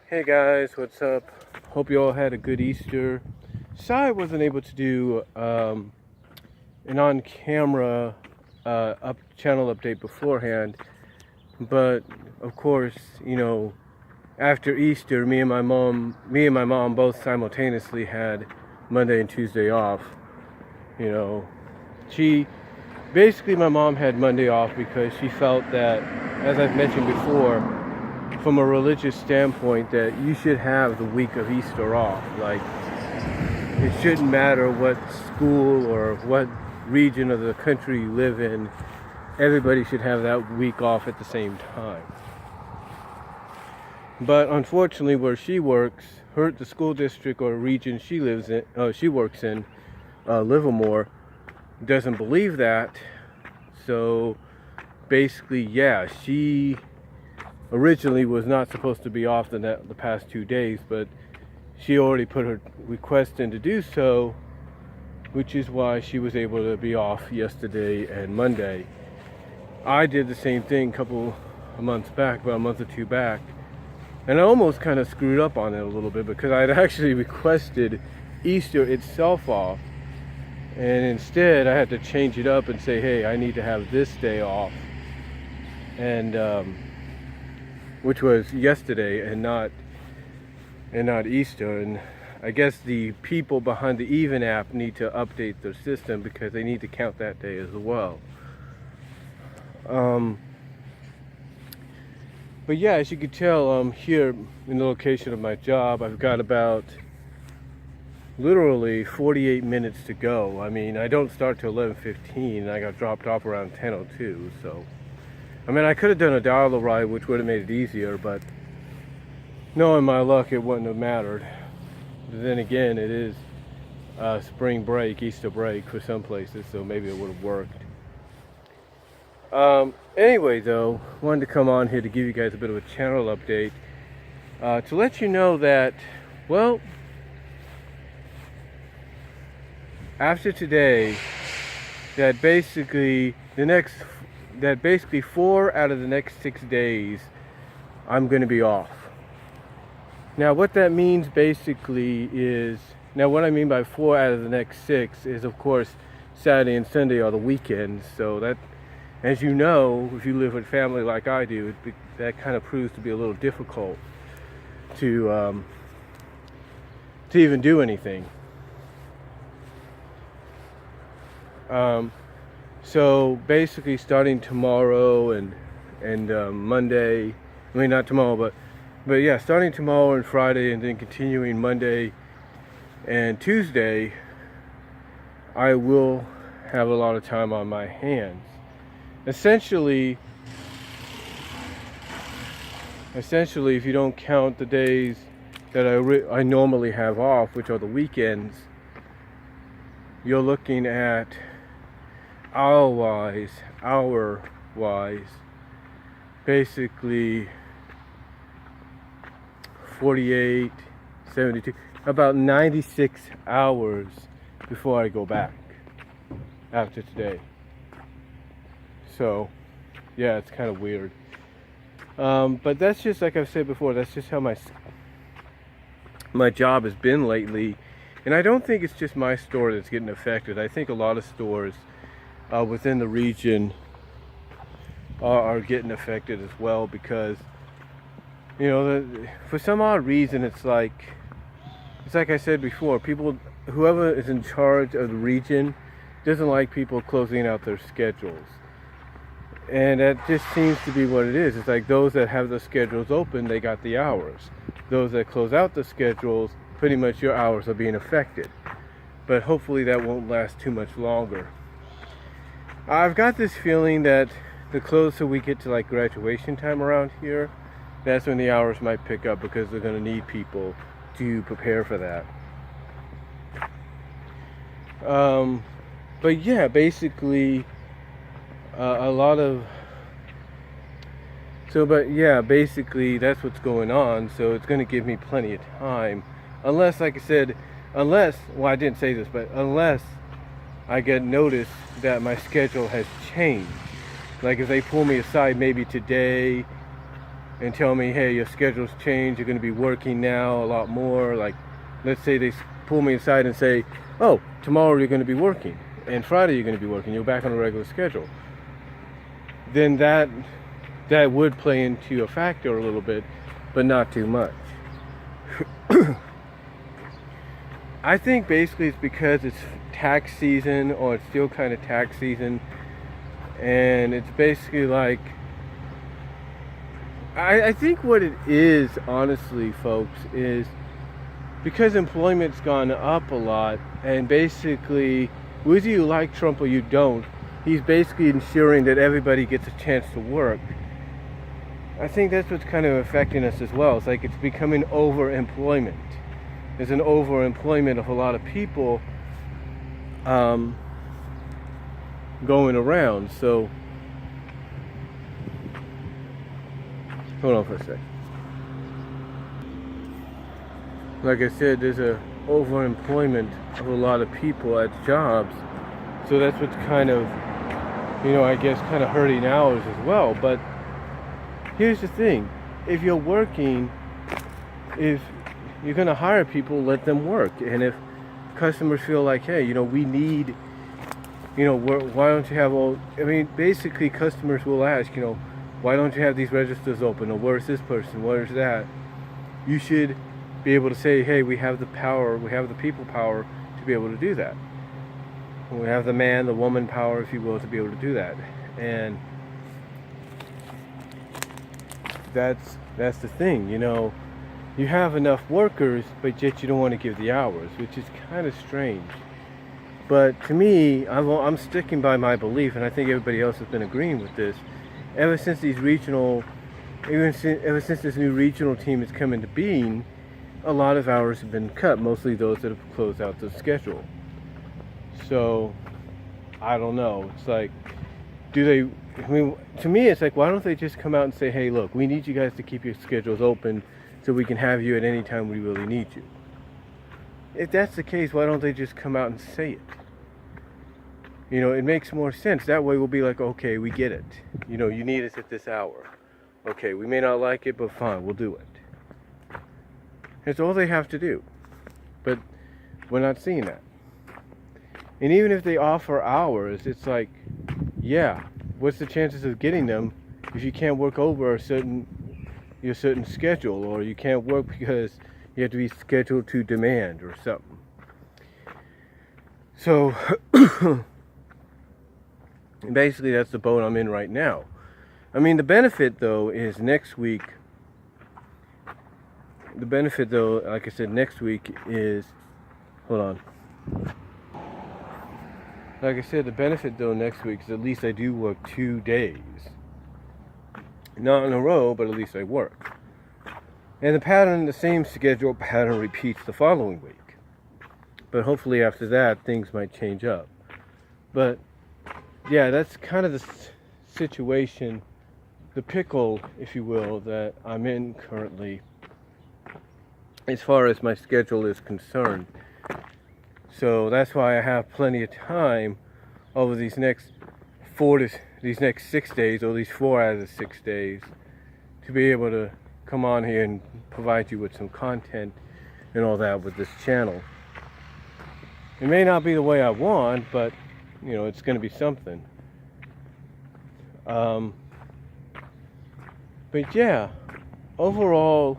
Hey guys, what's up? Hope you all had a good Easter. Sorry I wasn't able to do an on-camera channel update beforehand, but of course, after Easter, me and my mom both simultaneously had Monday and Tuesday off. You know, my mom had Monday off because she felt that, as I've mentioned before, from a religious standpoint, that you should have the week of Easter off. Like, it shouldn't matter what school or what region of the country you live in, everybody should have that week off at the same time. But unfortunately, where she works, the school district or region she works in, Livermore, doesn't believe that. So basically, she originally was not supposed to be off the past 2 days, but she already put her request in to do so, which is why she was able to be off yesterday and Monday. I did the same thing about a month or two back, and I almost kind of screwed up on it a little bit because I had actually requested Easter itself off, and instead I had to change it up and say, hey, I need to have this day off, and which was yesterday and not Easter. And I guess the people behind the Even app need to update their system because they need to count that day as well. But yeah, as you can tell, I'm here in the location of my job. I've got about literally 48 minutes to go. I mean, I don't start till 11:15, and I got dropped off around 10:02, so I mean, I could have done a dollar ride, which would have made it easier, but knowing my luck, it wouldn't have mattered. But then again, it is spring break, Easter break for some places, so maybe it would have worked. Anyway, though, wanted to come on here to give you guys a bit of a channel update to let you know that, well, after today, that basically 4 out of the next 6 days I'm going to be off. Now what that means basically is, what I mean by 4 out of the next 6 is, of course, Saturday and Sunday are the weekends. So that, as you know, if you live with family like I do, that kind of proves to be a little difficult to even do anything. So basically, starting tomorrow and Monday, I mean not tomorrow, but yeah, starting tomorrow and Friday, and then continuing Monday and Tuesday, I will have a lot of time on my hands. Essentially, if you don't count the days that I normally have off, which are the weekends, you're looking at hour-wise, basically 48, 72, about 96 hours before I go back after today. So, yeah, it's kind of weird. But that's just, like I've said before, that's just how my job has been lately. And I don't think it's just my store that's getting affected. I think a lot of stores within the region are getting affected as well, because for some odd reason it's like I said before, whoever is in charge of the region doesn't like people closing out their schedules, and that just seems to be what it is. It's like those that have the schedules open, they got the hours. Those that close out the schedules, pretty much your hours are being affected. But hopefully that won't last too much longer. I've got this feeling that the closer we get to like graduation time around here, that's when the hours might pick up, because they're going to need people to prepare for that. But yeah, basically basically that's what's going on. So it's going to give me plenty of time, unless, like I said, well, I didn't say this, but unless I get notice that my schedule has changed. Like if they pull me aside maybe today and tell me, hey, your schedule's changed, you're going to be working now a lot more. Like, let's say they pull me aside and say, oh, tomorrow you're going to be working, and Friday you're going to be working, you're back on a regular schedule. Then that would play into a factor a little bit, but not too much. I think basically it's because it's tax season, or it's still kind of tax season, and it's basically like, I think what it is, honestly, folks, is because employment's gone up a lot, and basically, whether you like Trump or you don't, he's basically ensuring that everybody gets a chance to work. I think that's what's kind of affecting us as well. It's like it's becoming overemployment. There's an overemployment of a lot of people going around. So, hold on for a sec. Like I said, there's a overemployment of a lot of people at jobs. So that's what's kind of, I guess kind of hurting ours as well. But here's the thing. If you're working, if you're going to hire people, let them work. And if customers feel like, hey, we need, why don't you have basically customers will ask, why don't you have these registers open? Or where's this person? Where's that? You should be able to say, hey, we have the power, we have the people power to be able to do that. We have the man, the woman power, if you will, to be able to do that. And that's the thing, you have enough workers, but yet you don't want to give the hours, which is kind of strange. But to me, I'm sticking by my belief, and I think everybody else has been agreeing with this. Ever since this new regional team has come into being, a lot of hours have been cut, mostly those that have closed out the schedule. So, I don't know. It's like, to me, it's like, why don't they just come out and say, hey, look, we need you guys to keep your schedules open so we can have you at any time we really need you. If that's the case, why don't they just come out and say it? It makes more sense. That way we'll be like, okay, we get it. You need us at this hour. Okay, we may not like it, but fine, we'll do it. That's all they have to do. But we're not seeing that. And even if they offer hours, it's like, yeah, what's the chances of getting them if you can't work over your certain schedule, or you can't work because you have to be scheduled to demand or something. So basically that's the boat I'm in right now. The benefit though is next week. The benefit though, like I said, next week is, hold on. Like I said, the benefit though next week is at least I do work 2 days. Not in a row, but at least I work. And the same schedule pattern repeats the following week. But hopefully after that, things might change up. But yeah, that's kind of the situation, the pickle, if you will, that I'm in currently, as far as my schedule is concerned. So that's why I have plenty of time over these next 6 days, or these 4 out of the 6 days, to be able to come on here and provide you with some content and all that with this channel. It may not be the way I want, but it's going to be something. But yeah, overall,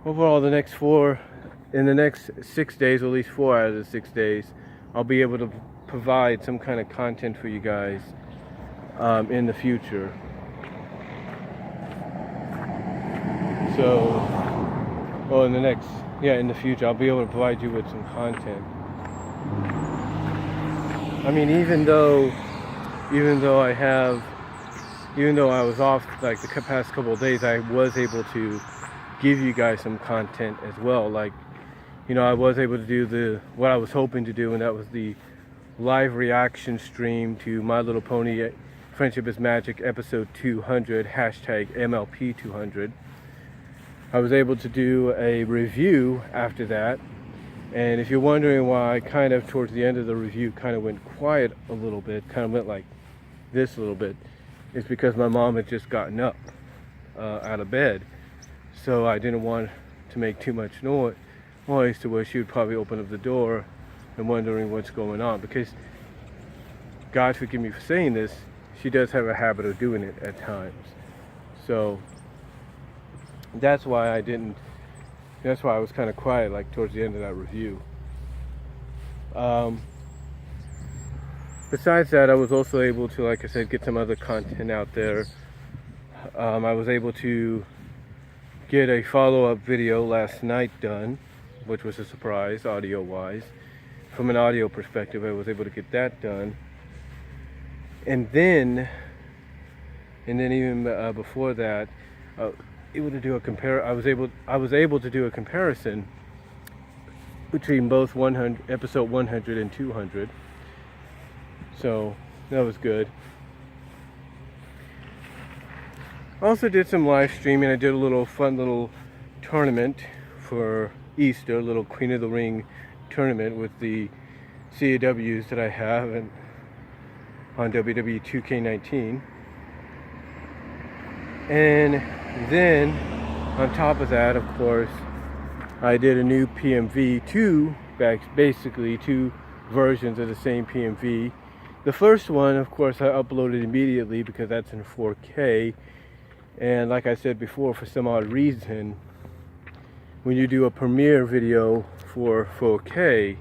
the next 6 days, or at least 4 out of the 6 days, I'll be able to provide some kind of content for you guys in the future. So, in the future, I'll be able to provide you with some content. Even though I was off like the past couple of days, I was able to give you guys some content as well. Like, I was able to do what I was hoping to do, and that was the live reaction stream to My Little Pony Friendship is Magic episode 200, hashtag MLP200. I was able to do a review after that, and if you're wondering why I kind of towards the end of the review kind of went quiet a little bit, kind of went like this a little bit, it's because my mom had just gotten up. out of bed. So I didn't want to make too much noise to where she would probably open up the door and wondering what's going on. Because, God forgive me for saying this, she does have a habit of doing it at times. So that's why I was kind of quiet, like towards the end of that review. Besides that, I was also able to, like I said, get some other content out there. I was able to get a follow-up video last night done, which was a surprise, audio-wise. From an audio perspective, I was able to get that done. And then even before that, I was able to do a comparison between both episode 100 and 200. So that was good. I also did some live streaming. I did a fun little tournament for Easter, a little Queen of the Ring tournament with the CAWs that I have on WWE 2K19. And then on top of that, of course, I did a new PMV, basically two versions of the same PMV. The first one, of course, I uploaded immediately because that's in 4K. And like I said before, for some odd reason, when you do a premiere video for 4K,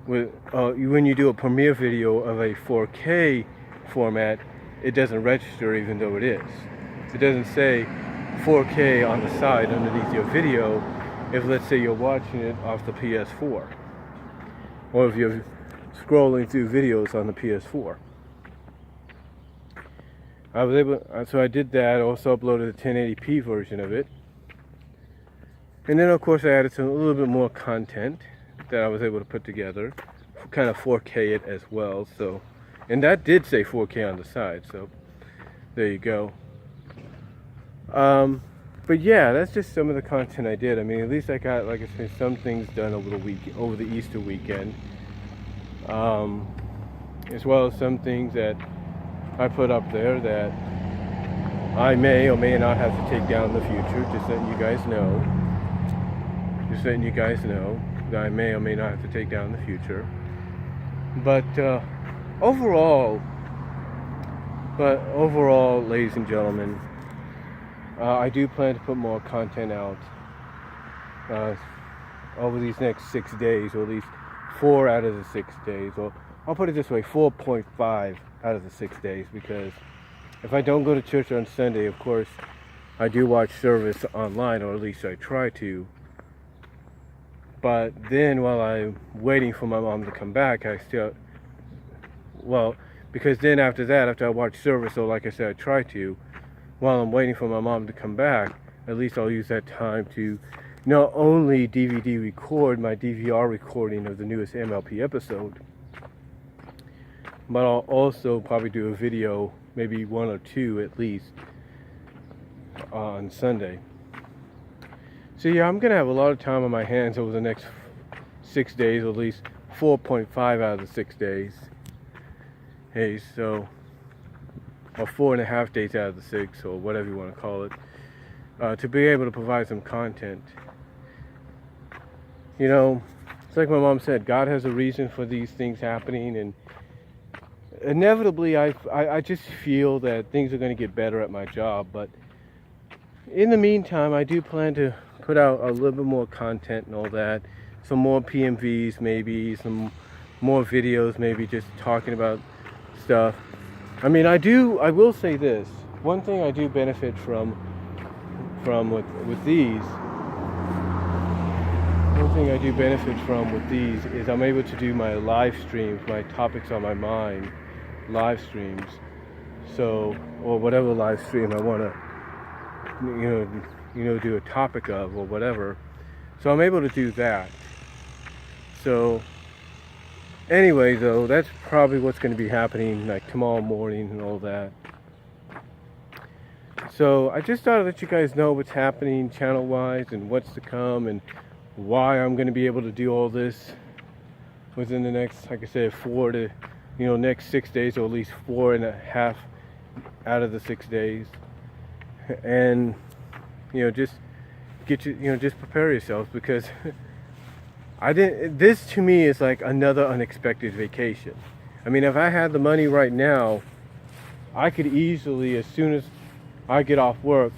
when you do a premiere video of a 4K format, it doesn't register even though it is. It doesn't say 4K on the side underneath your video if, let's say, you're watching it off the PS4, or if you're scrolling through videos on the PS4. So I did that. Also uploaded a 1080p version of it, and then of course I added a little bit more content that I was able to put together, kind of 4K it as well. So, and that did say 4K on the side. So there you go. But yeah, that's just some of the content I did. I mean, at least I got, like I said, some things done over the Easter weekend, as well as some things that I put up there that I may or may not have to take down in the future. Just letting you guys know. That I may or may not have to take down in the future. But overall, ladies and gentlemen, I do plan to put more content out over these next 6 days, or at least 4 out of the 6 days. Or I'll put it this way, 4.5 out of the 6 days, because if I don't go to church on Sunday, of course, I do watch service online, or at least I try to. But then while I'm waiting for my mom to come back, because then after I watch service, so like I said, I try to, while I'm waiting for my mom to come back, at least I'll use that time to not only DVD record my DVR recording of the newest MLP episode, but I'll also probably do a video, maybe 1 or 2 at least, on Sunday. So yeah, I'm going to have a lot of time on my hands over the next 6 days, or at least 4.5 out of the 6 days. Hey, so, or 4.5 days out of the 6, or whatever you want to call it, to be able to provide some content. You know, it's like my mom said, God has a reason for these things happening, and inevitably I just feel that things are going to get better at my job. But in the meantime, I do plan to put out a little bit more content and all that, some more PMVs, maybe some more videos, maybe just talking about stuff. I mean, I will say this, one thing I do benefit from with these is I'm able to do my live streams, my topics on my mind live streams. So, or whatever live stream I want to do a topic of, or whatever. So I'm able to do that. So anyway, though, that's probably what's going to be happening like tomorrow morning and all that. So I just thought I'd let you guys know what's happening channel-wise and what's to come, and why I'm going to be able to do all this within the next, like I said, next 6 days, or at least 4.5 out of the 6 days. and just just prepare yourselves, because this to me is like another unexpected vacation. I mean, if I had the money right now, I could easily, as soon as I get off work,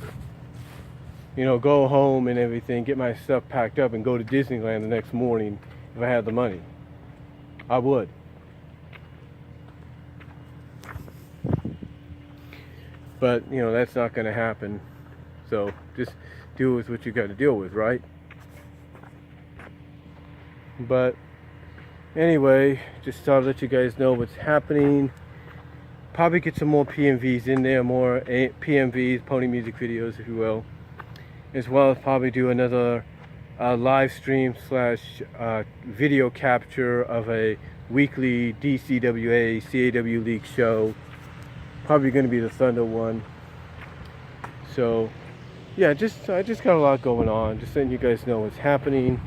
go home and everything, get my stuff packed up and go to Disneyland the next morning. If I had the money, I would. But that's not going to happen. So just deal with what you got to deal with, right? But anyway, just thought I'd let you guys know what's happening. Probably get some more PMVs in there, more PMVs, pony music videos, if you will, as well as probably do another live stream / video capture of a weekly DCWA CAW League show. Probably going to be the Thunder one. So yeah, I just got a lot going on. Just letting you guys know what's happening,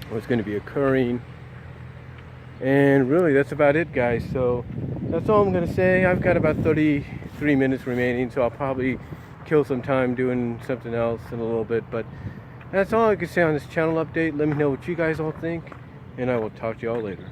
what's going to be occurring. And really, that's about it, guys. So that's all I'm going to say. I've got about 33 minutes remaining, so I'll probably kill some time doing something else in a little bit. But that's all I can say on this channel update. Let me know what you guys all think, and I will talk to y'all later.